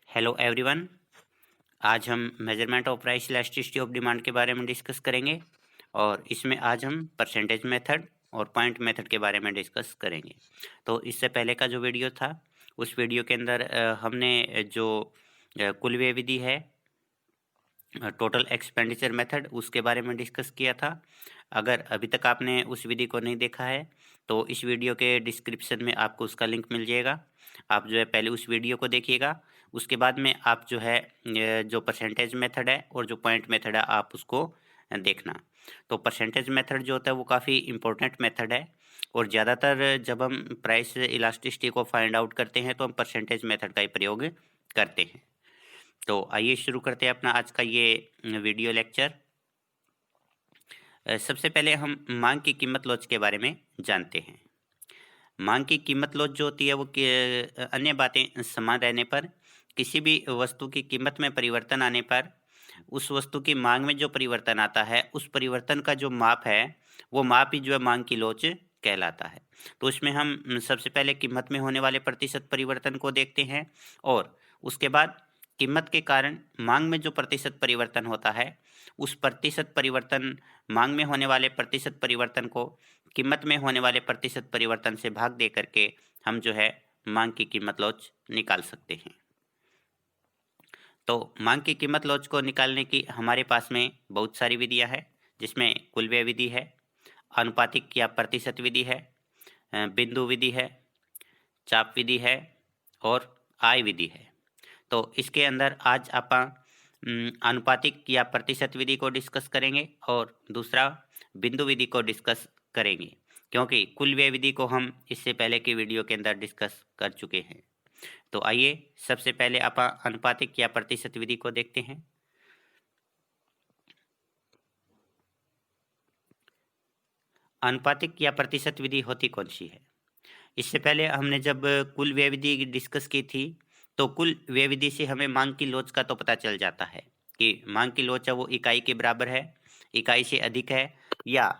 Hello everyone. आज हम measurement of price elasticity of demand के बारे में डिस्कस करेंगे और इसमें आज हम परसेंटेज मेथड और पॉइंट मेथड के बारे में डिस्कस करेंगे। तो इससे पहले का जो वीडियो था उस वीडियो के अंदर हमने जो कुल व्यय विधि है, टोटल एक्सपेंडिचर मेथड, उसके बारे में डिस्कस किया था। अगर अभी तक आपने उस विधि को नहीं देखा है तो इस वीडियो के डिस्क्रिप्शन में आपको उसका लिंक मिल जाएगा। आप जो है पहले उस वीडियो को देखिएगा, उसके बाद में आप जो है जो परसेंटेज मेथड है और जो पॉइंट मेथड है आप उसको देखना। तो परसेंटेज मेथड जो होता है वो काफ़ी इम्पोर्टेंट मेथड है और ज़्यादातर जब हम प्राइस इलास्टिसिटी को फाइंड आउट करते हैं तो हम परसेंटेज मेथड का ही प्रयोग करते हैं। तो आइए शुरू करते हैं अपना आज का ये वीडियो लेक्चर। सबसे पहले हम मांग की कीमत लॉज के बारे में जानते हैं। मांग की कीमत लॉज जो होती है वो अन्य बातें समान रहने पर किसी भी वस्तु की कीमत में परिवर्तन आने पर उस वस्तु की मांग में जो परिवर्तन आता है उस परिवर्तन का जो माप है वो माप ही जो है मांग की लॉज कहलाता है। तो इसमें हम सबसे पहले कीमत में होने वाले प्रतिशत परिवर्तन को देखते हैं और उसके बाद कीमत के कारण मांग में जो प्रतिशत परिवर्तन होता है उस प्रतिशत परिवर्तन, मांग में होने वाले प्रतिशत परिवर्तन को कीमत में होने वाले प्रतिशत परिवर्तन से भाग दे करके हम जो है मांग की कीमत लॉज निकाल सकते हैं। तो मांग की कीमत लॉज को निकालने की हमारे पास में बहुत सारी विधियां हैं, जिसमें कुल व्यय विधि है, आनुपातिक या प्रतिशत विधि है, बिंदु विधि है, चाप विधि है और आय विधि है। तो इसके अंदर आज आप आनुपातिक या प्रतिशत विधि को डिस्कस करेंगे और दूसरा बिंदु विधि को डिस्कस करेंगे, क्योंकि कुल व्यय विधि को हम इससे पहले की वीडियो के अंदर डिस्कस कर चुके हैं। तो आइए सबसे पहले आप आनुपातिक या प्रतिशत विधि को देखते हैं। आनुपातिक या प्रतिशत विधि होती कौन सी है? इससे पहले हमने जब कुल व्यय विधि डिस्कस की थी तो कुल व्यय विधि से हमें मांग की लोच का तो पता चल जाता है कि मांग की लोच है वो इकाई के बराबर है, इकाई से अधिक है या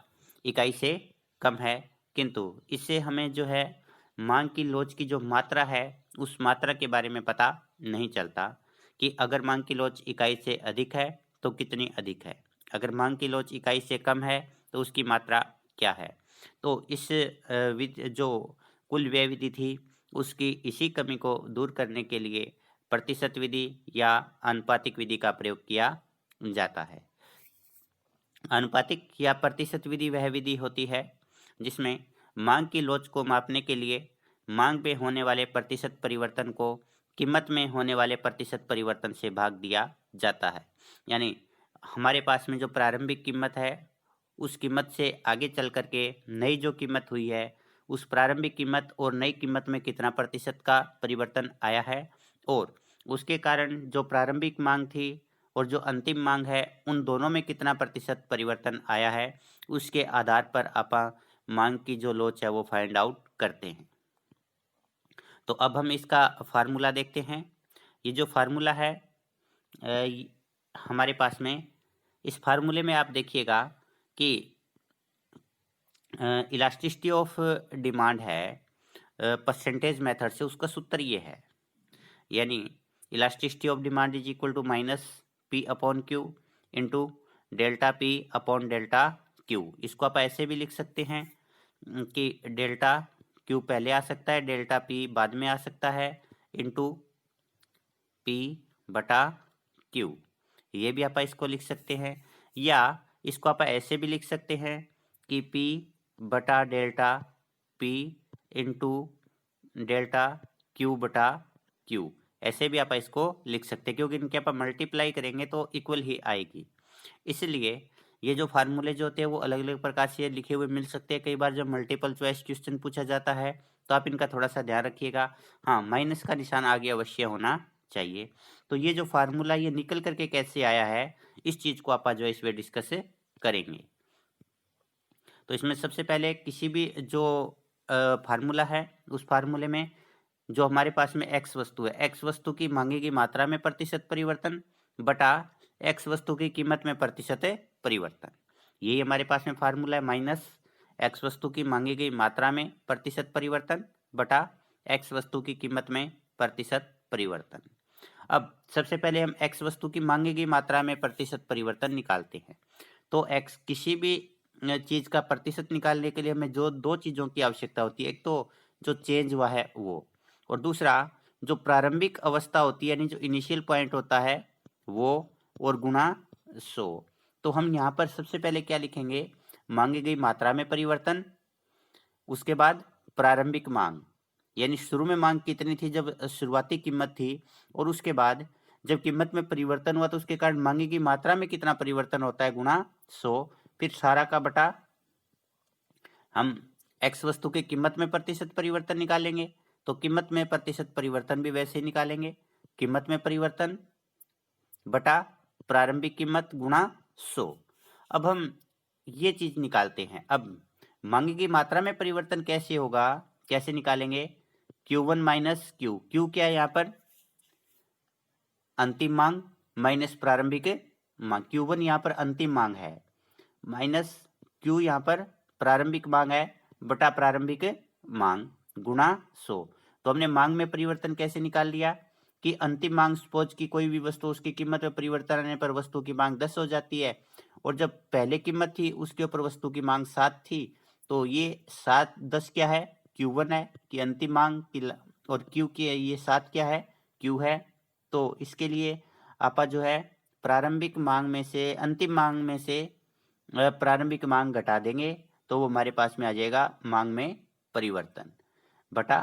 इकाई से कम है। किंतु इससे हमें जो है मांग की लोच की जो मात्रा है उस मात्रा के बारे में पता नहीं चलता कि अगर मांग की लोच इकाई से अधिक है तो कितनी अधिक है, अगर मांग की लोच इकाई से कम है तो उसकी मात्रा क्या है। तो इस जो कुल व्यय विधि थी उसकी इसी कमी को दूर करने के लिए प्रतिशत विधि या आनुपातिक विधि का प्रयोग किया जाता है। आनुपातिक या प्रतिशत विधि वह विधि होती है जिसमें मांग की लोच को मापने के लिए मांग में होने वाले प्रतिशत परिवर्तन को कीमत में होने वाले प्रतिशत परिवर्तन से भाग दिया जाता है। यानी हमारे पास में जो प्रारंभिक कीमत है उस कीमत से आगे चल करके नई जो कीमत हुई है उस प्रारंभिक कीमत और नई कीमत में कितना प्रतिशत का परिवर्तन आया है और उसके कारण जो प्रारंभिक मांग थी और जो अंतिम मांग है उन दोनों में कितना प्रतिशत परिवर्तन आया है, उसके आधार पर आप मांग की जो लोच है वो फाइंड आउट करते हैं। तो अब हम इसका फार्मूला देखते हैं। ये जो फार्मूला है हमारे पास में, इस फार्मूले में आप देखिएगा कि इलास्टिसिटी ऑफ डिमांड है परसेंटेज मेथड से, उसका सूत्र ये है, यानी elasticity of demand is equal to minus P upon Q into delta P upon delta Q. इसको आप ऐसे भी लिख सकते हैं कि डेल्टा क्यू पहले आ सकता है, डेल्टा पी बाद में आ सकता है, इंटू पी बटा क्यू, ये भी आप इसको लिख सकते हैं। या इसको आप ऐसे भी लिख सकते हैं कि पी बटा delta P into delta Q बटा क्यू, ऐसे भी आप इसको लिख सकते हैं, क्योंकि इनके आप मल्टीप्लाई करेंगे तो इक्वल ही आएगी। इसलिए ये जो फार्मूले जो होते हैं वो अलग अलग प्रकार से लिखे हुए मिल सकते हैं। कई बार जब मल्टीपल चॉइस क्वेश्चन पूछा जाता है तो आप इनका थोड़ा सा ध्यान रखिएगा। हाँ, माइनस का निशान आगे अवश्य होना चाहिए। तो ये जो फार्मूला ये निकल करके कैसे आया है इस चीज को आप जो है इसमें डिस्कस करेंगे। तो इसमें सबसे पहले किसी भी जो फार्मूला है उस फार्मूले में जो हमारे पास में एक्स वस्तु है, एक्स वस्तु की मांगे की मात्रा में प्रतिशत परिवर्तन बटा एक्स वस्तु की कीमत में प्रतिशत परिवर्तन, यही हमारे पास में फार्मूला है। माइनस एक्स वस्तु की मांगी गई मात्रा में प्रतिशत परिवर्तन बटा एक्स वस्तु की कीमत में प्रतिशत परिवर्तन। अब सबसे पहले हम x वस्तु की मांगी गई मात्रा में प्रतिशत परिवर्तन निकालते हैं। तो x किसी भी चीज़ का प्रतिशत निकालने के लिए हमें जो दो चीज़ों की आवश्यकता होती है, एक तो जो चेंज हुआ है वो, और दूसरा जो प्रारंभिक अवस्था होती है यानी जो इनिशियल पॉइंट होता है वो, और गुणा 100। तो हम यहाँ पर सबसे पहले क्या लिखेंगे, मांगी गई मात्रा में परिवर्तन, उसके बाद प्रारंभिक मांग यानी शुरू में मांग कितनी थी जब शुरुआती कीमत थी, और उसके बाद जब कीमत में परिवर्तन हुआ तो उसके कारण मांगी की मात्रा में कितना परिवर्तन होता है गुणा 100, फिर सारा का बटा हम x वस्तु की कीमत में प्रतिशत परिवर्तन निकालेंगे, तो कीमत में प्रतिशत परिवर्तन भी वैसे ही निकालेंगे, कीमत में परिवर्तन बटा प्रारंभिक कीमत गुणा 100। अब हम ये चीज निकालते हैं। अब मांगी की मात्रा में परिवर्तन कैसे होगा, कैसे निकालेंगे, Q1 माइनस Q, Q क्या है यहाँ पर, अंतिम मांग माइनस प्रारंभिक मांग, Q1 यहाँ पर अंतिम मांग है, माइनस Q यहाँ पर प्रारंभिक मांग है, बटा प्रारंभिक मांग गुणा 100। तो हमने मांग में परिवर्तन कैसे निकाल लिया कि अंतिम मांग सपोज की कोई भी वस्तु, उसकी कीमत में परिवर्तन आने पर वस्तु की मांग 10 हो जाती है, और जब पहले कीमत थी उसके ऊपर वस्तु की मांग 7 थी, तो ये 7 10 क्या है, Q1 है कि अंतिम मांग की, और Q की ये 7 क्या है, Q है। तो इसके लिए आपा जो है प्रारंभिक मांग में से अंतिम मांग में से प्रारंभिक मांग घटा देंगे, तो वो हमारे पास में आ जाएगा मांग में परिवर्तन बटा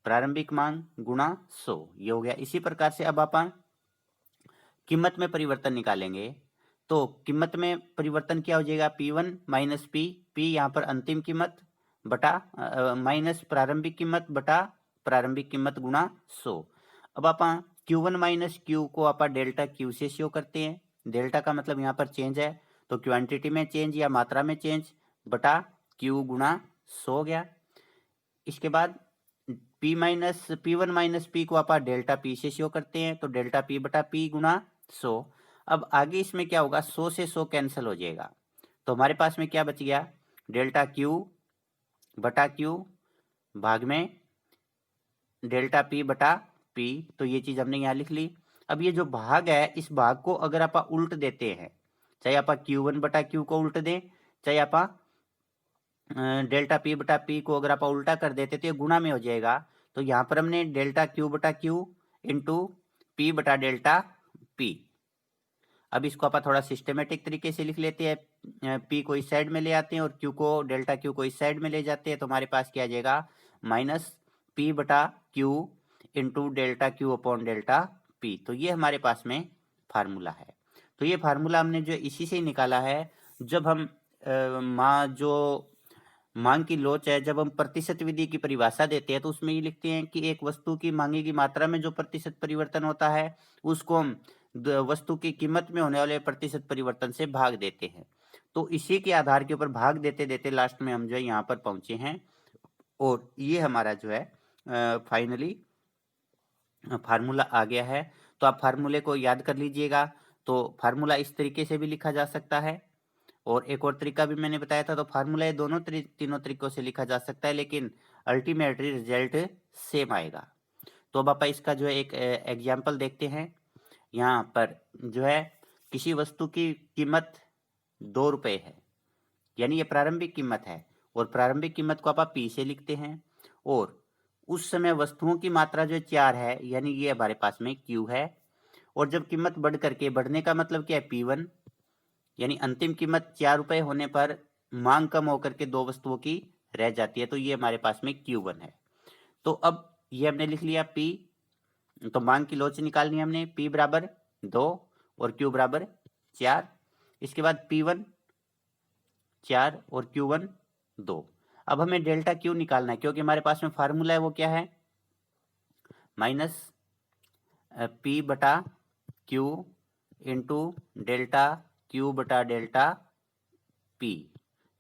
प्रारंभिक मांग गुणा 100, ये हो गया। इसी प्रकार से अब अपन कीमत में परिवर्तन निकालेंगे, तो कीमत में परिवर्तन क्या हो जाएगा, P1 माइनस P यहाँ पर अंतिम कीमत बटा माइनस प्रारंभिक कीमत बटा प्रारंभिक कीमत गुणा 100। अब अपन Q1 माइनस Q को आप डेल्टा Q से शो करते हैं, डेल्टा का मतलब यहाँ पर चेंज है, तो क्वांटिटी में चेंज या मात्रा में चेंज बटा Q गुणा 100 हो गया। इसके बाद P1 माइनस P को आप डेल्टा P से शो करते हैं, तो डेल्टा P बटा P गुणा 100। अब आगे इसमें क्या होगा, 100 से 100 कैंसिल हो जाएगा, तो हमारे पास में क्या बच गया, डेल्टा Q बटा Q भाग में डेल्टा P बटा P, तो ये चीज हमने यहाँ लिख ली। अब ये जो भाग है, इस भाग को अगर आप उल्ट देते हैं, चाहे आप Q1 बटा Q को उल्ट दें, चाहे आप डेल्टा P बटा P को अगर आप उल्टा कर देते तो ये गुणा में हो जाएगा। तो यहाँ पर हमने डेल्टा Q बटा Q इंटू P बटा डेल्टा P। अब इसको आप थोड़ा सिस्टमेटिक तरीके से लिख लेते हैं, P को इस साइड में ले आते हैं और Q को डेल्टा Q को इस साइड में ले जाते हैं, तो हमारे पास क्या आ जाएगा, माइनस P बटा Q into delta Q upon delta P। तो ये हमारे पास में फार्मूला है। तो ये फार्मूला हमने जो इसी से निकाला है, जब हम मांग की लोच है, जब हम प्रतिशत विधि की परिभाषा देते हैं तो उसमें ये लिखते हैं कि एक वस्तु की मांगी की मात्रा में जो प्रतिशत परिवर्तन होता है उसको हम वस्तु की कीमत में होने वाले प्रतिशत परिवर्तन से भाग देते हैं। तो इसी के आधार के ऊपर भाग देते देते लास्ट में हम जो है यहाँ पर पहुंचे हैं, और ये हमारा जो है फाइनली फार्मूला आ गया है। तो आप फार्मूले को याद कर लीजिएगा। तो फार्मूला इस तरीके से भी लिखा जा सकता है, और एक और तरीका भी मैंने बताया था। तो फार्मूला ये दोनों तीनों तरीकों से लिखा जा सकता है, लेकिन अल्टीमेटली रिजल्ट सेम आएगा। तो अब आप इसका जो है एक एग्जाम्पल देखते हैं। यहाँ पर जो है किसी वस्तु की कीमत 2 रुपये है, यानी ये प्रारंभिक कीमत है, और प्रारंभिक कीमत को आप P से लिखते हैं, और उस समय वस्तुओं की मात्रा जो 4 है, यानी ये हमारे पास में Q है। और जब कीमत बढ़ करके, बढ़ने का मतलब क्या है, P1, यानी अंतिम कीमत 4 रुपये होने पर मांग कम होकर के 2 वस्तुओं की रह जाती है, तो ये हमारे पास में Q1 है। तो अब ये हमने लिख लिया P, तो मांग की लोच निकालनी है हमने, P बराबर 2 और Q बराबर 4। इसके बाद P1 4 और Q1 2। अब हमें डेल्टा Q निकालना है, क्योंकि हमारे पास में फार्मूला है वो क्या है, माइनस P बटा Q इंटू डेल्टा Q बटा डेल्टा P।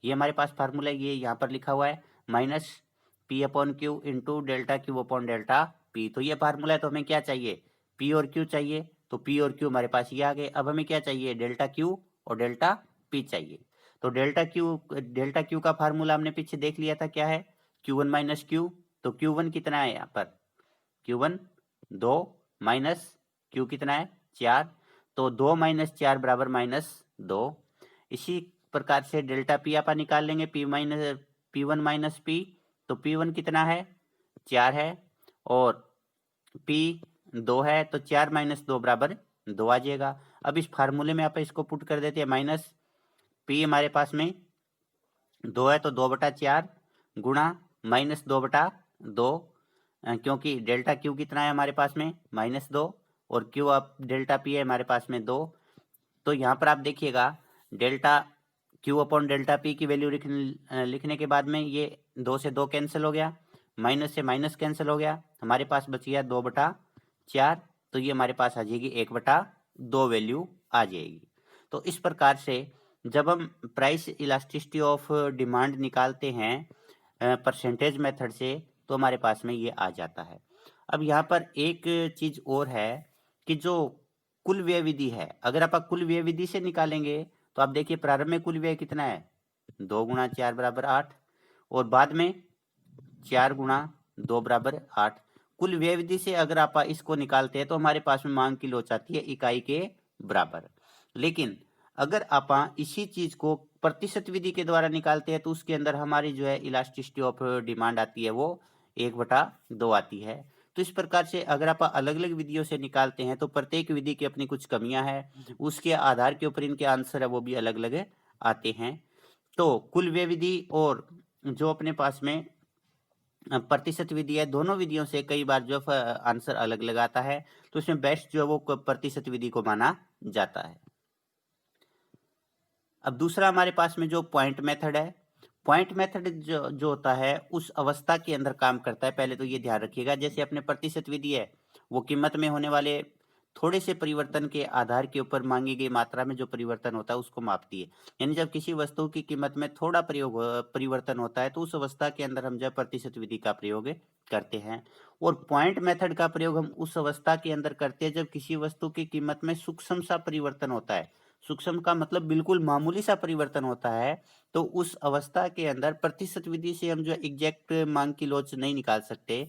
ये हमारे पास फार्मूला है, ये यहाँ पर लिखा हुआ है, minus P upon Q into delta Q upon delta P। तो ये फार्मूला है, तो हमें क्या चाहिए, P और Q चाहिए, तो P और Q हमारे पास ये आ गए। अब हमें क्या चाहिए, डेल्टा Q और डेल्टा P चाहिए। तो डेल्टा Q का फार्मूला हमने पीछे देख लिया था, क्या है, Q1 माइनस Q। तो Q1 कितना है यहाँ पर, Q1 2 माइनस क्यू कितना है 4, तो 2 माइनस 4 बराबर -2। इसी प्रकार से डेल्टा पी आप निकाल लेंगे, P1 माइनस पी, तो P1 कितना है 4 है और P 2 है, तो 4 माइनस 2 बराबर 2 आ जाएगा। अब इस फार्मूले में आप इसको पुट कर देते हैं, माइनस P हमारे पास में 2 है तो 2/4 गुणा -2/2, क्योंकि डेल्टा क्यू कितना है हमारे पास में -2 और क्यू अब डेल्टा पी है हमारे पास में 2। तो यहाँ पर आप देखिएगा delta Q upon delta P की वैल्यू लिखने के बाद में ये 2 से 2 कैंसिल हो गया, माइनस से माइनस कैंसिल हो गया, हमारे पास बच गया 2/4, तो ये हमारे पास आ जाएगी 1/2 वैल्यू आ जाएगी। तो इस प्रकार से जब हम प्राइस इलास्टिसिटी ऑफ डिमांड निकालते हैं परसेंटेज मेथड से, तो हमारे पास में ये आ जाता है। अब यहाँ पर एक चीज और है कि जो कुल व्यय विधि है, अगर आप कुल व्यय विधि से निकालेंगे तो आप देखिए प्रारंभ में कुल व्यय कितना है 2 गुणा 4 बराबर 8 और बाद में 4 गुणा 2 बराबर 8। कुल व्यय विधि से अगर आप इसको निकालते हैं तो हमारे पास में मांग की लोच आती है इकाई के बराबर। लेकिन अगर आप इसी चीज को प्रतिशत विधि के द्वारा निकालते हैं तो उसके अंदर हमारी जो है इलास्टिसिटी ऑफ डिमांड आती है वो 1/2 आती है। तो इस प्रकार से अगर आप अलग अलग विधियों से निकालते हैं तो प्रत्येक विधि की अपनी कुछ कमियां हैं, उसके आधार के ऊपर इनके आंसर है वो भी अलग अलग आते हैं। तो कुल व्यय विधि और जो अपने पास में प्रतिशत विधि है, दोनों विधियों से कई बार जो आंसर अलग अलग आता है, तो इसमें बेस्ट जो है वो प्रतिशत विधि को माना जाता है। अब दूसरा हमारे पास में जो पॉइंट मेथड है, पॉइंट मेथड जो होता है उस अवस्था के अंदर काम करता है। पहले तो ये ध्यान रखिएगा, जैसे अपने प्रतिशत विधि है वो कीमत में होने वाले थोड़े से परिवर्तन के आधार के ऊपर मांगी गई मात्रा में जो परिवर्तन होता है उसको मापती है। यानी जब किसी वस्तु की कीमत में थोड़ा परिवर्तन होता है तो उस अवस्था के अंदर हम जब प्रतिशत विधि का प्रयोग करते हैं। और पॉइंट मेथड का प्रयोग हम उस अवस्था के अंदर करते हैं जब किसी वस्तु की कीमत में सूक्ष्म सा परिवर्तन होता है। सूक्ष्म का मतलब बिल्कुल मामूली सा परिवर्तन होता है, तो उस अवस्था के अंदर प्रतिशत विधि से हम जो एग्जैक्ट मांग की लोच नहीं निकाल सकते,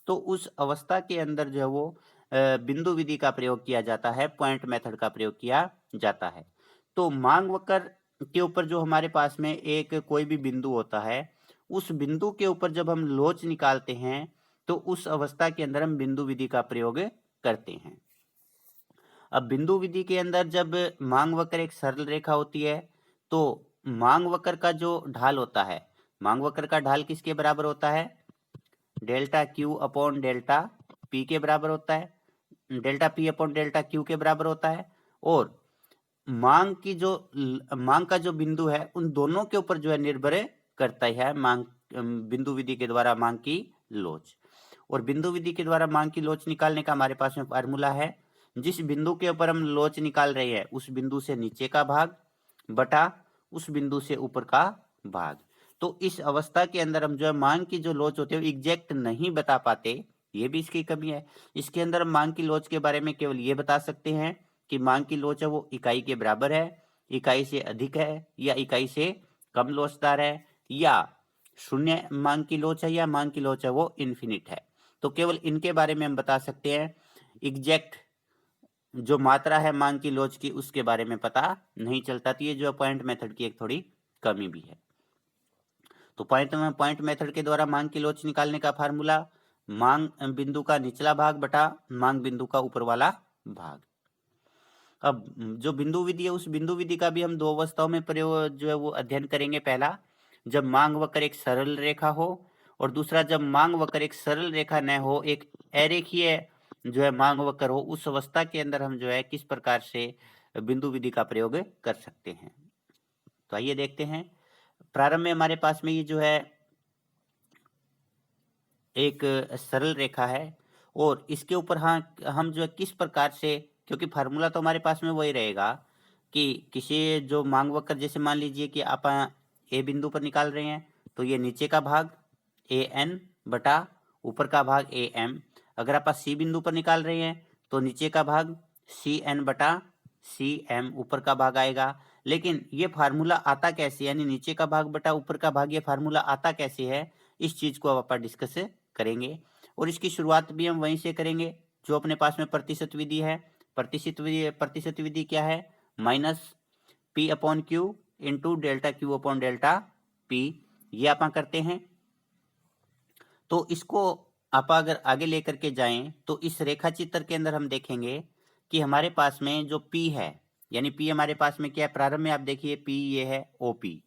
तो उस अवस्था के अंदर जो है वो बिंदु विधि का प्रयोग किया जाता है, पॉइंट मेथड का प्रयोग किया जाता है। तो मांग वक्र के ऊपर जो हमारे पास में एक कोई भी बिंदु होता है, उस बिंदु के ऊपर जब हम लोच निकालते हैं तो उस अवस्था के अंदर हम बिंदु विधि का प्रयोग करते हैं। अब बिंदु विधि के अंदर जब मांग वक्र एक सरल रेखा होती है तो मांग वक्र का जो ढाल होता है, मांग वक्र का ढाल किसके बराबर होता है, delta Q upon delta P के बराबर होता है, delta P upon delta Q के बराबर होता है। और मांग की जो मांग का जो बिंदु है उन दोनों के ऊपर जो है निर्भर करता है मांग बिंदु विधि के द्वारा मांग की लोच। और बिंदु विधि के द्वारा मांग की लोच निकालने का हमारे पास में फार्मूला है, जिस बिंदु के ऊपर हम लोच निकाल रहे हैं उस बिंदु से नीचे का भाग बटा उस बिंदु से ऊपर का भाग। तो इस अवस्था के अंदर हम जो है मांग की जो लोच होती है वो एग्जैक्ट नहीं बता पाते, ये भी इसकी कमी है। इसके अंदर हम मांग की लोच के बारे में केवल ये बता सकते हैं कि मांग की लोच है वो इकाई के बराबर है, इकाई से अधिक है या इकाई से कम लोचदार है, या शून्य मांग की लोच है या मांग की लोच है वो इन्फिनिट है। तो केवल इनके बारे में हम बता सकते हैं, एग्जैक्ट जो मात्रा है मांग की लोच की उसके बारे में पता नहीं चलता। तो ये जो पॉइंट मेथड की एक थोड़ी कमी भी है। तो पॉइंट मेथड के द्वारा मांग की लोच निकालने का फार्मूला मांग बिंदु का निचला भाग बटा मांग बिंदु का ऊपर वाला भाग। अब जो बिंदु विधि है उस बिंदु विधि का भी हम दो अवस्थाओं में प्रयोग जो है वो अध्ययन करेंगे। पहला जब मांग वक्र एक सरल रेखा हो और दूसरा जब मांग वक्र एक सरल रेखा न हो, एक अरेखीय जो है मांग वक्र हो, उस अवस्था के अंदर हम जो है किस प्रकार से बिंदु विधि का प्रयोग कर सकते हैं। तो आइए देखते हैं। प्रारंभ में हमारे पास में ये जो है एक सरल रेखा है और इसके ऊपर हम जो है किस प्रकार से, क्योंकि फार्मूला तो हमारे पास में वही रहेगा कि किसी जो मांग वक्र, जैसे मान लीजिए कि आप ए बिंदु पर निकाल रहे हैं तो ये नीचे का भाग ए एन बटा ऊपर का भाग ए एम। अगर आप सी बिंदु पर निकाल रहे हैं तो नीचे का भाग सी एन बटा सी एम ऊपर का भाग आएगा। लेकिन ये फार्मूला आता कैसे, यानी नीचे का भाग बटा ऊपर का भाग, ये फार्मूला आता कैसे है, इस चीज को अब आप डिस्कस करेंगे और इसकी शुरुआत भी हम वहीं से करेंगे जो अपने पास में प्रतिशत विधि है, प्रतिशत विधि क्या है, minus P upon Q into delta Q upon delta P, ये आप करते हैं। तो इसको आप अगर आगे लेकर के जाएं तो इस रेखा चित्र के अंदर हम देखेंगे कि हमारे पास में जो P है, यानी P हमारे पास में क्या है, प्रारंभ में आप देखिए P ये है OP,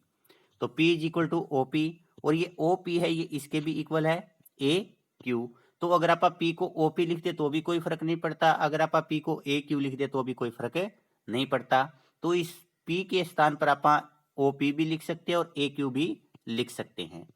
तो P is equal to OP, और ये OP है, ये इसके भी इक्वल है AQ। तो अगर आप P को OP लिखते तो भी कोई फर्क नहीं पड़ता, अगर आप P को AQ लिख दे तो भी कोई फर्क नहीं पड़ता। तो इस P के स्थान पर आप OP भी लिख सकते हैं और AQ भी लिख सकते हैं।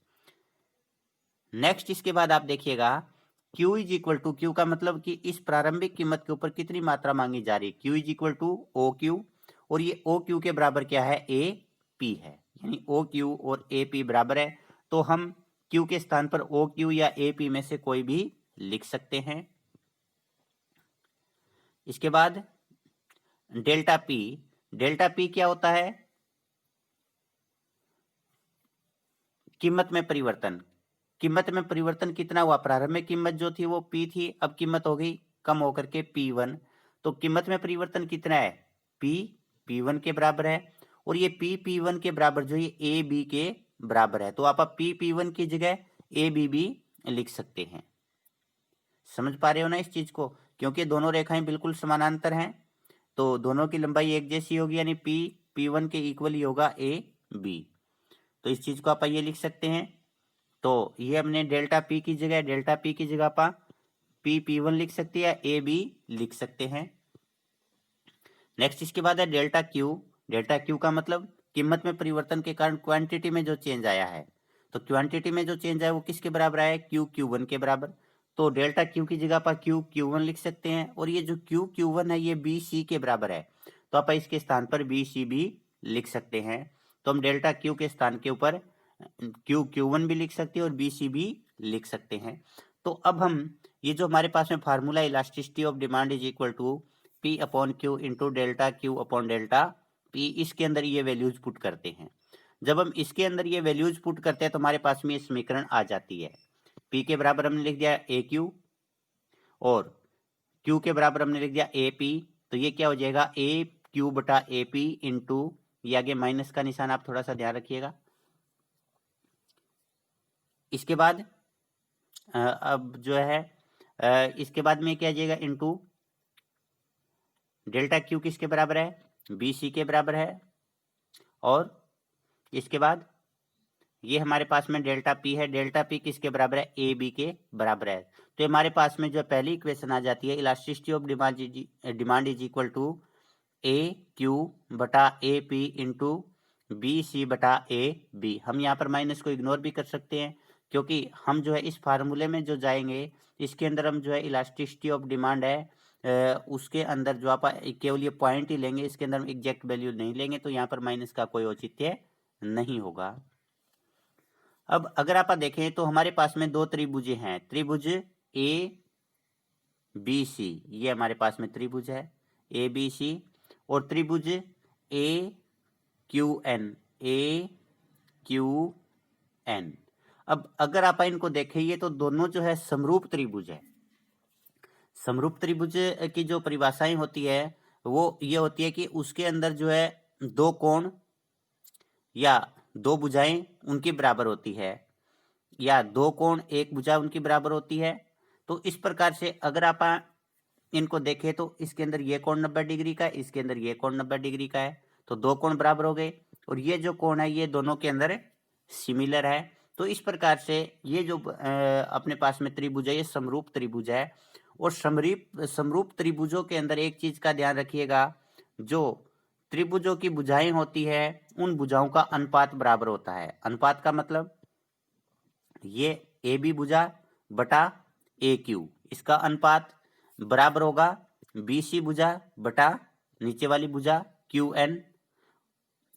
नेक्स्ट इसके बाद आप देखिएगा Q is equal to, Q का मतलब कि इस प्रारंभिक कीमत के ऊपर कितनी मात्रा मांगी जा रही है, Q is equal to OQ, और ये OQ के बराबर क्या है, AP है, यानी OQ और AP बराबर है। तो हम Q के स्थान पर OQ या AP में से कोई भी लिख सकते हैं। इसके बाद डेल्टा P क्या होता है, कीमत में परिवर्तन। कीमत में परिवर्तन कितना हुआ, प्रारंभिक कीमत जो थी वो P थी, अब कीमत हो गई कम होकर के P1, तो कीमत में परिवर्तन कितना है, P P1 के बराबर है, और ये P P1 के बराबर जो ये AB के बराबर है, तो आप P P1 की जगह AB भी लिख सकते हैं। समझ पा रहे हो ना इस चीज को, क्योंकि दोनों रेखाएं बिल्कुल समानांतर हैं, तो दोनों की लंबाई एक जैसी होगी, यानी P P1 के इक्वल ही होगा AB, तो इस चीज को आप ये लिख सकते हैं। तो ये हमने डेल्टा P की जगह आप P P1 लिख सकते हैं या AB लिख सकते हैं। नेक्स्ट इसके बाद है डेल्टा Q का मतलब कीमत में परिवर्तन के कारण क्वांटिटी में जो चेंज आया है, तो क्वांटिटी में जो चेंज आया वो किसके बराबर आया है, Q1 के बराबर, तो डेल्टा Q की जगह पर Q1 लिख सकते हैं, और ये जो Q1 है ये BC के बराबर है, तो आप इसके स्थान पर BC भी लिख सकते हैं। तो हम डेल्टा Q के स्थान के ऊपर Q1 भी लिख सकते हैं और BC भी लिख सकते हैं। तो अब हम ये जो हमारे पास में formula elasticity of demand is equal to P upon Q into delta Q upon delta P, इसके अंदर ये वैल्यूज पुट करते हैं। जब हम इसके अंदर ये वैल्यूज पुट करते हैं तो हमारे पास में ये समीकरण आ जाती है। P के बराबर हमने लिख दिया AQ और Q के बराबर हमने लिख दिया AP, तो ये क्या हो जाएगा AQ बटा AP इंटू, ये आगे माइनस का निशान आप थोड़ा सा ध्यान रखिएगा। इसके बाद अब जो है इसके बाद में क्या आ जाएगा, इंटू डेल्टा Q किसके बराबर है, BC के बराबर है, और इसके बाद ये हमारे पास में डेल्टा P है, डेल्टा P किसके बराबर है, AB के बराबर है। तो हमारे पास में जो पहली इक्वेशन आ जाती है, elasticity of demand is equal to AQ बटा AP इंटू BC बटा AB। हम यहाँ पर माइनस को इग्नोर भी कर सकते हैं, क्योंकि हम जो है इस फार्मूले में जो जाएंगे इसके अंदर हम जो है इलास्टिसिटी ऑफ डिमांड है उसके अंदर जो आप केवल ये पॉइंट ही लेंगे, इसके अंदर हम एग्जैक्ट वैल्यू नहीं लेंगे, तो यहाँ पर माइनस का कोई औचित्य नहीं होगा। अब अगर आप देखें तो हमारे पास में दो त्रिभुज हैं, त्रिभुज ABC, ये हमारे पास में त्रिभुज है ABC, और त्रिभुज AQN। अब अगर आप इनको देखेंगे तो दोनों जो है समरूप त्रिभुज है। समरूप त्रिभुज की जो परिभाषाएं होती है वो ये होती है कि उसके अंदर जो है दो कोण या दो भुजाएं उनकी बराबर होती है, या दो कोण एक भुजा उनकी बराबर होती है। तो इस प्रकार से अगर आप इनको देखें तो इसके अंदर ये कोण 90 डिग्री का है, इसके अंदर ये कोण 90 डिग्री का है, तो दो कोण बराबर हो गए, और ये जो कोण है ये दोनों के अंदर सिमिलर है। तो इस प्रकार से ये जो अपने पास में त्रिभुज है ये समरूप त्रिभुज है। और समरूप त्रिभुजों के अंदर एक चीज का ध्यान रखिएगा, जो त्रिभुजों की भुजाएं होती है उन भुजाओं का अनुपात बराबर होता है। अनुपात का मतलब ये AB भुजा बटा AQ, इसका अनुपात बराबर होगा BC भुजा बटा नीचे वाली भुजा QN,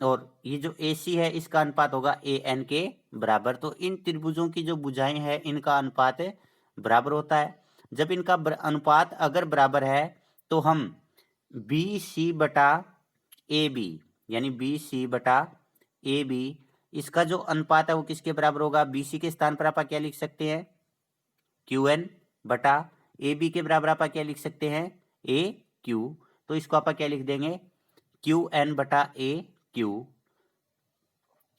और ये जो AC है इसका अनुपात होगा AN के बराबर। तो इन त्रिभुजों की जो भुजाएं हैं इनका अनुपात बराबर होता है। जब इनका अनुपात अगर बराबर है तो हम BC बटा AB, यानी BC बटा AB, इसका जो अनुपात है वो किसके बराबर होगा, BC के स्थान पर आप क्या लिख सकते हैं, QN बटा ए बी के बराबर आप क्या लिख सकते हैं, ए क्यू, तो इसको आप क्या लिख देंगे, क्यू एन बटा ए क्यू।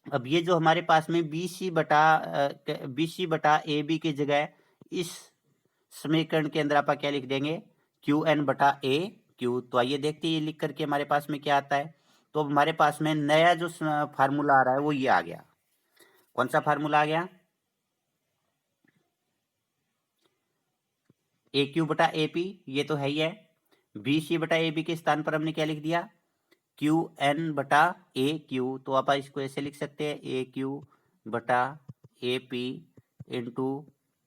अब ये जो हमारे पास में बी सी बटा ए बी की जगह इस समीकरण के अंदर आप क्या लिख देंगे, क्यू एन बटा ए क्यू। तो आइए देखते हैं ये लिख करके हमारे पास में क्या आता है। तो हमारे पास में नया जो फार्मूला आ रहा है वो ये आ गया। कौन सा फार्मूला आ गया, ए क्यू बटा ए पी, ये तो है ही है। बी सी बटा ए बी के स्थान पर हमने क्या लिख दिया, क्यू एन बटा ए क्यू। तो आप इसको ऐसे लिख सकते हैं, ए क्यू बटा A P into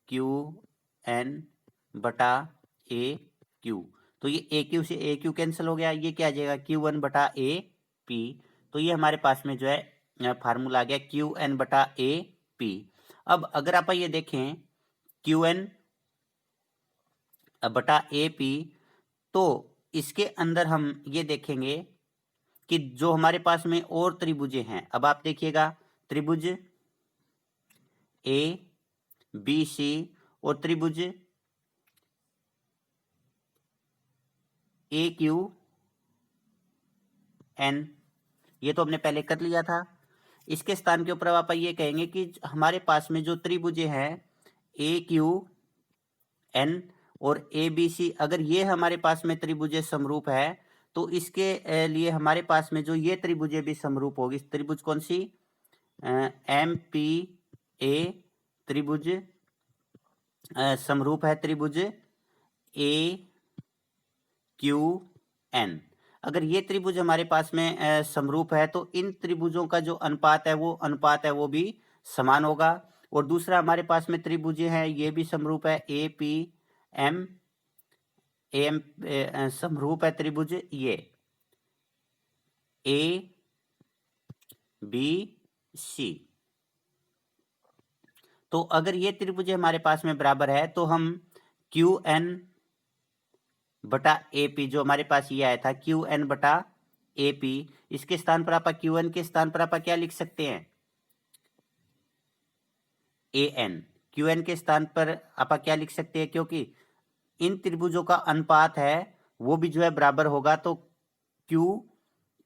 Q N बटा ए क्यू। तो ये ए क्यू से ए क्यू कैंसिल हो गया, ये क्या आ जाएगा, क्यू वन बटा ए पी। तो ये हमारे पास में जो है फार्मूला आ गया, क्यू एन बटा ए पी। अब अगर आप ये देखें क्यू एन बटा ए पी, तो इसके अंदर हम ये देखेंगे कि जो हमारे पास में और त्रिभुजें हैं, अब आप देखिएगा त्रिभुज ए बी सी और त्रिभुज ए क्यू एन, ये तो हमने पहले कर लिया था। इसके स्थान के ऊपर आप ये कहेंगे कि हमारे पास में जो त्रिभुजें हैं ए क्यू एन और ए बी सी, अगर ये हमारे पास में त्रिभुजें समरूप है तो इसके लिए हमारे पास में जो ये त्रिभुजें भी समरूप होगी। त्रिभुज कौन सी, एम पी ए त्रिभुज समरूप है त्रिभुज ए क्यू एन। अगर ये त्रिभुज हमारे पास में समरूप है तो इन त्रिभुजों का जो अनुपात है वो भी समान होगा। और दूसरा हमारे पास में त्रिभुजें हैं ये भी समरूप है, ए पी एम एम समरूप है त्रिभुज ये ए बी सी। तो अगर ये त्रिभुज हमारे पास में बराबर है तो हम क्यू एन बटा ए पी, जो हमारे पास ये आया था क्यू एन बटा ए पी, इसके स्थान पर आप क्यू एन के स्थान पर आप क्या लिख सकते हैं, ए एन। क्यू एन के स्थान पर आप क्या लिख सकते हैं, क्योंकि इन त्रिभुजों का अनुपात है वो भी जो है बराबर होगा, तो क्यू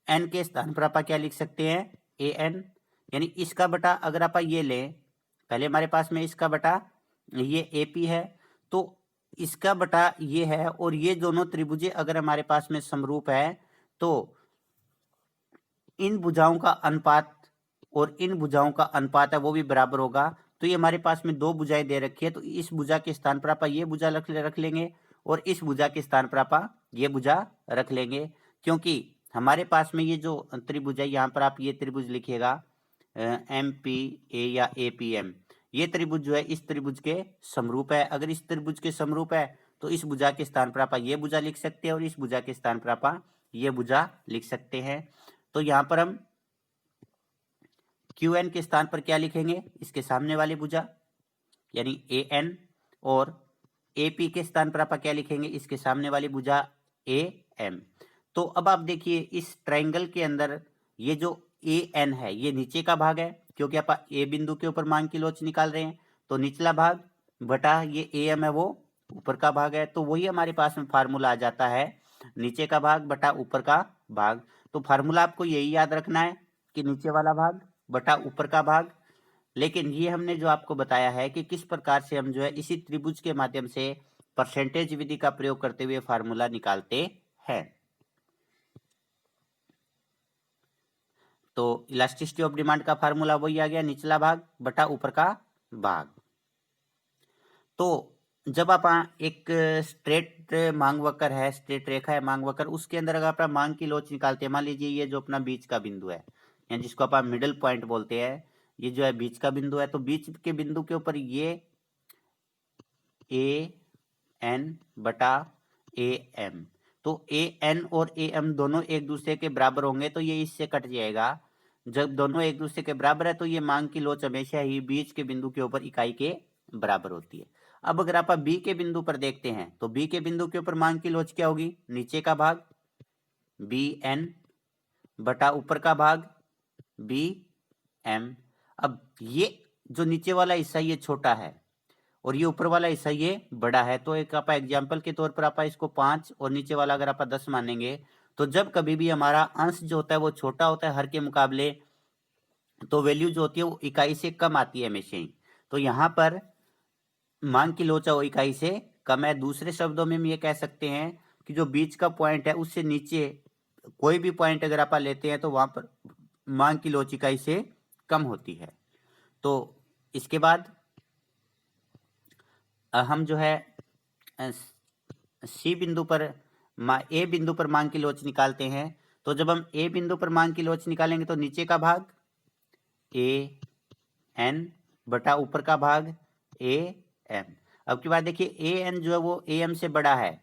एन के स्थान पर आप क्या लिख सकते हैं, ए एन। यानी इसका बटा अगर आप ये लें, पहले हमारे पास में इसका बटा ये ए पी है, तो इसका बटा ये है, और ये दोनों त्रिभुजें अगर हमारे पास में समरूप है तो इन भुजाओं का अनुपात और इन भुजाओं का अनुपात है वो भी बराबर होगा। तो ये हमारे पास में दो भुजाएं दे रखी है, तो इस भुजा के स्थान पर आप ये भुजा रख लेंगे और इस भुजा के स्थान पर आप ये भुजा रख लेंगे, क्योंकि हमारे पास में ये जो त्रिभुज है यहाँ पर आप ये त्रिभुज लिखिएगा एम पी ए या ए पी एम, ये त्रिभुज जो है इस त्रिभुज के समरूप है। अगर इस त्रिभुज के समरूप है तो इस भुजा के स्थान पर आप ये भुजा लिख सकते हैं और इस भुजा के स्थान पर आप ये भुजा लिख सकते हैं। तो यहाँ पर हम क्यू एन के स्थान पर क्या लिखेंगे, इसके सामने वाली भुजा यानी ए एन, और ए पी के स्थान पर आप क्या लिखेंगे, इसके सामने वाली भुजा ए एम। तो अब आप देखिए इस ट्रायंगल के अंदर ये जो ए एन है ये नीचे का भाग है, क्योंकि आप ए बिंदु के ऊपर मान की लोच निकाल रहे हैं, तो निचला भाग बटा ये ए एम है वो ऊपर का भाग है। तो वही हमारे पास में फार्मूला आ जाता है, नीचे का भाग बटा ऊपर का भाग। तो फार्मूला आपको यही याद रखना है कि नीचे वाला भाग बटा ऊपर का भाग। लेकिन ये हमने जो आपको बताया है कि किस प्रकार से हम जो है इसी त्रिभुज के माध्यम से परसेंटेज विधि का प्रयोग करते हुए फार्मूला निकालते हैं। तो इलास्टिसिटी ऑफ डिमांड का फार्मूला वही आ गया, निचला भाग बटा ऊपर का भाग। तो जब आप एक स्ट्रेट मांग वक्र है, स्ट्रेट रेखा है मांग वक्र, उसके अंदर अगर आप मांग की लोच निकालते हैं, मान लीजिए ये जो अपना बीच का बिंदु है या जिसको आप मिडिल पॉइंट बोलते हैं, ये जो है बीच का बिंदु है, तो बीच के बिंदु के ऊपर ये ए एन बटा ए एम, तो ए एन और ए एम दोनों एक दूसरे के बराबर होंगे, तो ये इससे कट जाएगा। जब दोनों एक दूसरे के बराबर है तो ये मांग की लोच हमेशा ही बीच के बिंदु के ऊपर इकाई के बराबर होती है। अब अगर आप बी के बिंदु पर देखते हैं तो बी के बिंदु के ऊपर मांग की लोच क्या होगी, नीचे का भाग बी एन बटा ऊपर का भाग बी एम। अब ये जो नीचे वाला हिस्सा ये छोटा है और ये ऊपर वाला हिस्सा ये बड़ा है। तो एक आप एग्जाम्पल के तौर पर आप इसको 5 और नीचे वाला अगर आप 10 मानेंगे, तो जब कभी भी हमारा अंश जो होता है वो छोटा होता है हर के मुकाबले, तो वैल्यू जो होती है वो इकाई से कम आती है हमेशा ही। तो यहाँ पर मांग की लोच वो इकाई से कम है। दूसरे शब्दों में हम ये कह सकते हैं कि जो बीच का पॉइंट है उससे नीचे कोई भी पॉइंट अगर आप लेते हैं तो वहां पर मांग की लोच इकाई से कम होती है। तो इसके बाद हम जो है सी बिंदु पर ए बिंदु पर मांग की लोच निकालते हैं। तो जब हम ए बिंदु पर मांग की लोच निकालेंगे तो नीचे का भाग ए एन बटा ऊपर का भाग ए एम। अब की बात देखिए, ए एन जो है वो ए एम से बड़ा है,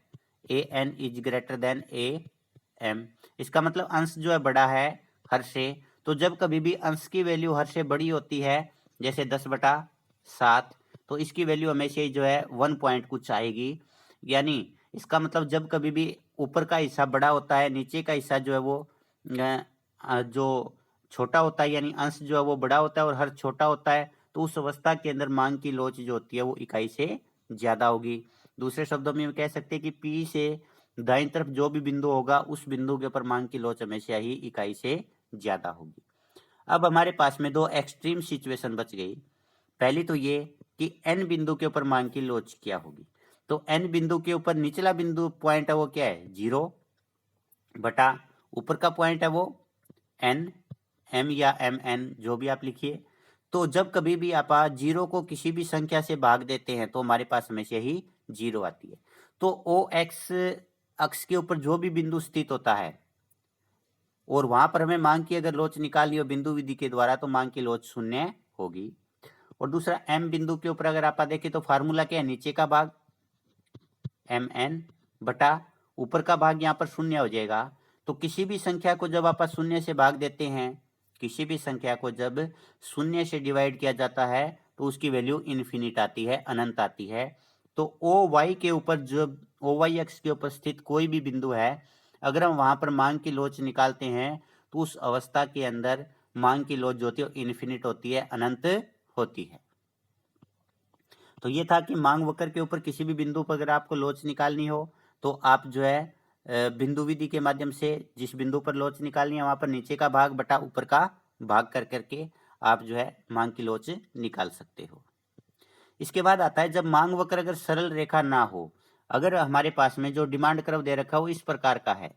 A N is greater than A M. इसका मतलब अंश जो है बड़ा है हर से। तो जब कभी भी अंश की वैल्यू हर से बड़ी होती है, जैसे 10/7, तो इसकी वैल्यू हमेशा ही जो है 1 पॉइंट कुछ आएगी। यानी इसका मतलब जब कभी भी ऊपर का हिस्सा बड़ा होता है, नीचे का हिस्सा जो है वो जो छोटा होता है, यानी अंश जो है वो बड़ा होता है और हर छोटा होता है, तो उस अवस्था के अंदर मांग की लोच जो होती है वो इकाई से ज्यादा होगी। दूसरे शब्दों में कह सकते हैं कि पी से दाईं तरफ जो भी बिंदु होगा उस बिंदु के ऊपर मांग की लोच हमेशा ही इकाई से ज्यादा होगी। अब हमारे पास में दो एक्सट्रीम सिचुएशन बच गई। पहली तो ये कि एन बिंदु के ऊपर मांग की लोच क्या होगी। तो एन बिंदु के ऊपर निचला बिंदु पॉइंट है वो क्या है 0 बटा ऊपर का पॉइंट है वो एन एम या एम एन जो भी आप लिखिए। तो जब कभी भी आप 0 को किसी भी संख्या से भाग देते हैं तो हमारे पास हमेशा ही 0 आती है। तो ओ एक्स अक्ष के ऊपर जो भी बिंदु स्थित होता है और वहां पर हमें मांग की अगर लोच निकालनी हो बिंदु विधि के द्वारा, तो मांग की लोच 0 होगी। और दूसरा एम बिंदु के ऊपर अगर आप देखें तो फार्मूला क्या है, नीचे का भाग एम एन बटा ऊपर का भाग यहाँ पर 0 हो जाएगा। तो किसी भी संख्या को जब आप 0 से भाग देते हैं, किसी भी संख्या को जब 0 से डिवाइड किया जाता है तो उसकी वैल्यू इन्फिनिट आती है, अनंत आती है। तो ओ वाई के ऊपर जब ओ वाई एक्स के ऊपर स्थित कोई भी बिंदु है, अगर हम वहां पर मांग की लोच निकालते हैं तो उस अवस्था के अंदर मांग की लोच जो होती है इन्फिनिट होती है, अनंत होती है। तो ये था कि मांग वक्र के ऊपर किसी भी बिंदु पर अगर आपको लोच निकालनी हो तो आप जो है बिंदु विधि के माध्यम से जिस बिंदु पर लोच निकालनी है वहां पर नीचे का भाग बटा ऊपर का भाग कर करके आप जो है मांग की लोच निकाल सकते हो। इसके बाद आता है जब मांग वक्र अगर सरल रेखा ना हो, अगर हमारे पास में जो डिमांड कर्व दे रखा है वो इस प्रकार का है,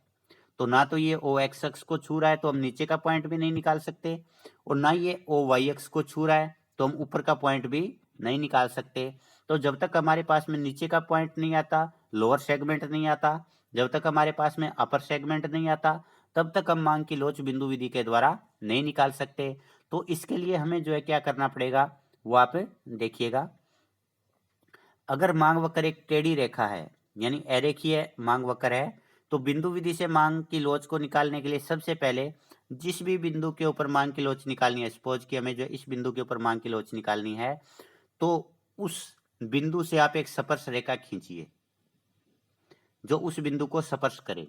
तो ना तो ये ओ एक्स अक्ष को छू रहा है तो हम नीचे का पॉइंट भी नहीं निकाल सकते, और ना ये ओ वाई अक्ष को छू रहा है तो हम ऊपर का पॉइंट भी नहीं निकाल सकते। तो जब तक हमारे पास में नीचे का पॉइंट नहीं आता, लोअर सेगमेंट नहीं आता, जब तक हमारे पास में अपर सेगमेंट नहीं आता, तब तक हम मांग की लोच बिंदु विधि के द्वारा नहीं निकाल सकते। तो इसके लिए हमें जो है क्या करना पड़ेगा वो आप देखिएगा। अगर मांग वक्र एक टेढ़ी रेखा है यानी अरेखीय मांग वक्र है, तो बिंदु विधि से मांग की लोच को निकालने के लिए सबसे पहले जिस भी बिंदु के ऊपर मांग की लोच निकालनी है, सपोज कि हमें जो इस बिंदु के ऊपर मांग की लोच निकालनी है, तो उस बिंदु से आप एक स्पर्श रेखा खींचिए जो उस बिंदु को स्पर्श करे।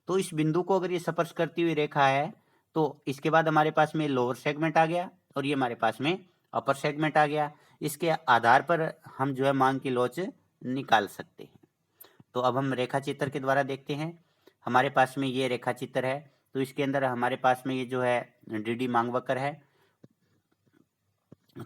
तो इस बिंदु को अगर ये स्पर्श करती हुई रेखा है तो इसके बाद हमारे पास में लोअर सेगमेंट आ गया और ये हमारे पास में अपर सेगमेंट आ गया। इसके आधार पर हम जो है मांग की लोच निकाल सकते हैं। तो अब हम रेखा चित्र के द्वारा देखते हैं। हमारे पास में ये रेखा चित्र है, तो इसके अंदर हमारे पास में ये जो है डीडी मांग वक्र है।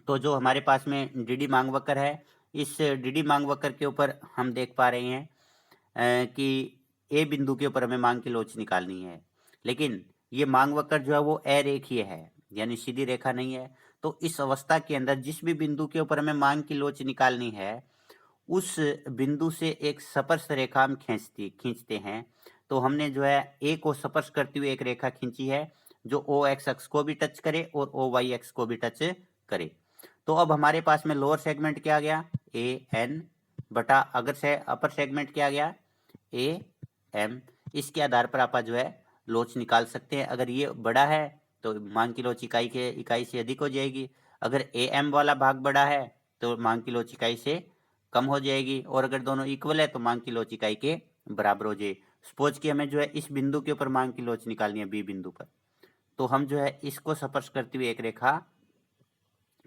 तो जो हमारे पास में डीडी मांग वक्र है, इस डीडी मांग वक्र के ऊपर हम देख पा रहे हैं कि ए बिंदु के ऊपर हमें मांग की लोच निकालनी है, लेकिन ये मांग वक्र जो है वो अरेखीय है यानी सीधी रेखा नहीं है। तो इस अवस्था के अंदर जिस भी बिंदु के ऊपर हमें मांग की लोच निकालनी है उस बिंदु से एक स्पर्श रेखा हम खींचते हैं। तो हमने जो है ए को स्पर्श करती हुई एक रेखा खींची है जो ओ एक्स अक्ष को भी टच करे और ओ वाई एक्स को भी टच करे। तो अब हमारे पास में लोअर सेगमेंट क्या आ गया ए एन बटा अगर से अपर सेगमेंट क्या आ गया ए एम। इसके आधार पर आप जो है लोच निकाल सकते हैं। अगर ये बड़ा है तो मांग की लोच इकाई से अधिक हो जाएगी, अगर ए एम वाला भाग बड़ा है तो मांग की लोच इकाई से कम हो जाएगी, और अगर दोनों इक्वल है तो मांग की लोच इकाई के बराबर हो जाए। सपोज कि हमें जो है इस बिंदु के ऊपर मांग की लोच निकालनी है बी बिंदु पर, तो हम जो है इसको स्पर्श करती हुई एक रेखा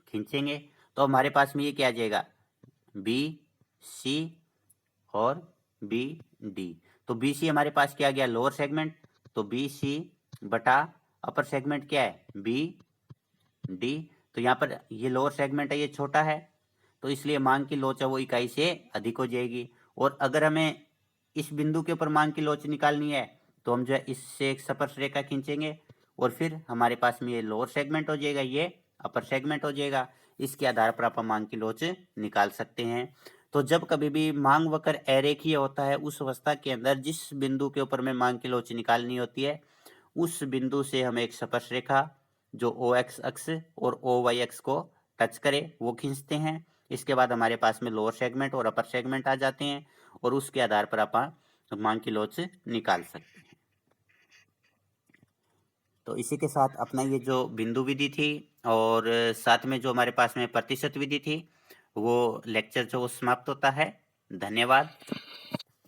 खींचेंगे तो हमारे पास में ये क्या आ जाएगा बी सी और बी डी। तो बी सी हमारे पास क्या आ गया, लोअर सेगमेंट, तो बी सी बटा अपर सेगमेंट क्या है, बी डी। तो यहाँ पर ये लोअर सेगमेंट है, ये छोटा है, तो इसलिए मांग की लोच है वो इकाई से अधिक हो जाएगी। और अगर हमें इस बिंदु के ऊपर मांग की लोच निकालनी है तो हम जो है इससे एक स्पर्श रेखा खींचेंगे और फिर हमारे पास में ये लोअर सेगमेंट हो जाएगा, ये अपर सेगमेंट हो जाएगा। इसके आधार पर आप मांग की लोच निकाल सकते हैं। तो जब कभी भी मांग वक्र अरेखीय होता है उस अवस्था के अंदर जिस बिंदु के ऊपर में मांग की लोच निकालनी होती है उस बिंदु से हम एक स्पर्श रेखा जो ओ एक्स अक्ष और ओ वाई अक्ष को टच करे वो खींचते हैं। इसके बाद हमारे पास में लोअर सेगमेंट और अपर सेगमेंट आ जाते हैं और उसके आधार पर आप मांग की लोच निकाल सकते हैं। तो इसी के साथ अपना ये जो बिंदु विधि थी और साथ में जो हमारे पास में प्रतिशत विधि थी वो लेक्चर जो समाप्त होता है। धन्यवाद।